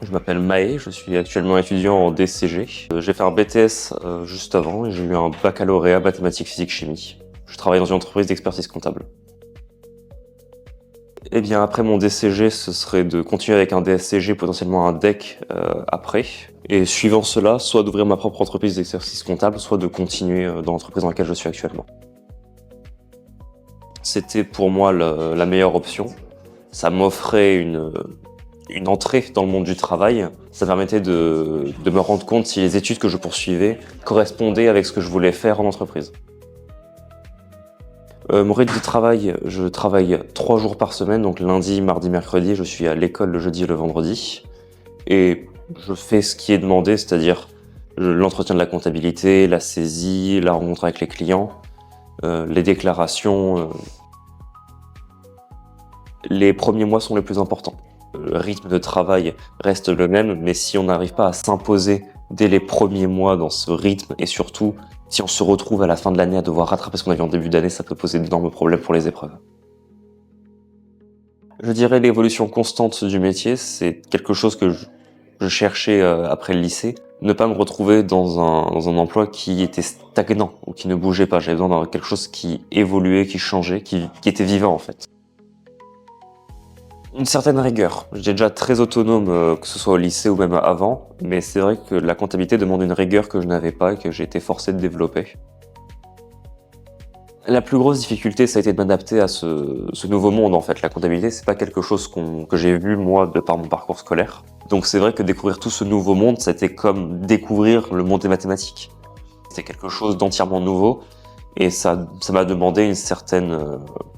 Je m'appelle Maë, je suis actuellement étudiant en DCG. J'ai fait un BTS juste avant et j'ai eu un baccalauréat mathématiques, physique, chimie. Je travaille dans une entreprise d'expertise comptable. Et bien après mon DCG, ce serait de continuer avec un DSCG, potentiellement un DEC après. Et suivant cela, soit d'ouvrir ma propre entreprise d'exercice comptable, soit de continuer dans l'entreprise dans laquelle je suis actuellement. C'était pour moi la meilleure option. Ça m'offrait une entrée dans le monde du travail. Ça permettait de me rendre compte si les études que je poursuivais correspondaient avec ce que je voulais faire en entreprise. Mon rythme de travail, je travaille 3 jours par semaine, donc lundi, mardi, mercredi. Je suis à l'école le jeudi et le vendredi. Et je fais ce qui est demandé, c'est-à-dire l'entretien de la comptabilité, la saisie, la rencontre avec les clients, les déclarations. Les premiers mois sont les plus importants. Le rythme de travail reste le même, mais si on n'arrive pas à s'imposer dès les premiers mois dans ce rythme, et surtout, si on se retrouve à la fin de l'année à devoir rattraper ce qu'on a vu en début d'année, ça peut poser d'énormes problèmes pour les épreuves. Je dirais l'évolution constante du métier, c'est quelque chose que je cherchais après le lycée. Ne pas me retrouver dans un emploi qui était stagnant ou qui ne bougeait pas. J'avais besoin de quelque chose qui évoluait, qui changeait, qui était vivant en fait. Une certaine rigueur. J'étais déjà très autonome, que ce soit au lycée ou même avant, mais c'est vrai que la comptabilité demande une rigueur que je n'avais pas et que j'ai été forcé de développer. La plus grosse difficulté, ça a été de m'adapter à ce nouveau monde en fait. La comptabilité, c'est pas quelque chose que j'ai vu moi de par mon parcours scolaire. Donc c'est vrai que découvrir tout ce nouveau monde, c'était comme découvrir le monde des mathématiques. C'est quelque chose d'entièrement nouveau et ça m'a demandé une certaine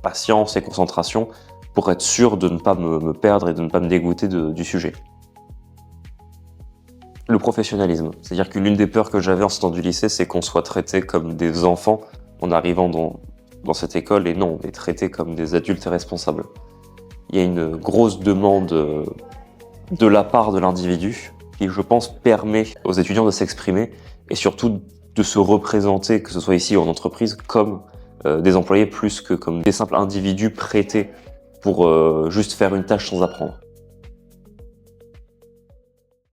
patience et concentration pour être sûr de ne pas me perdre et de ne pas me dégoûter du sujet. Le professionnalisme. C'est-à-dire que l'une des peurs que j'avais en sortant du lycée, c'est qu'on soit traité comme des enfants en arrivant dans cette école, et non, on est traité comme des adultes responsables. Il y a une grosse demande de la part de l'individu qui, je pense, permet aux étudiants de s'exprimer et surtout de se représenter, que ce soit ici ou en entreprise, comme des employés plus que comme des simples individus prêtés pour juste faire une tâche sans apprendre.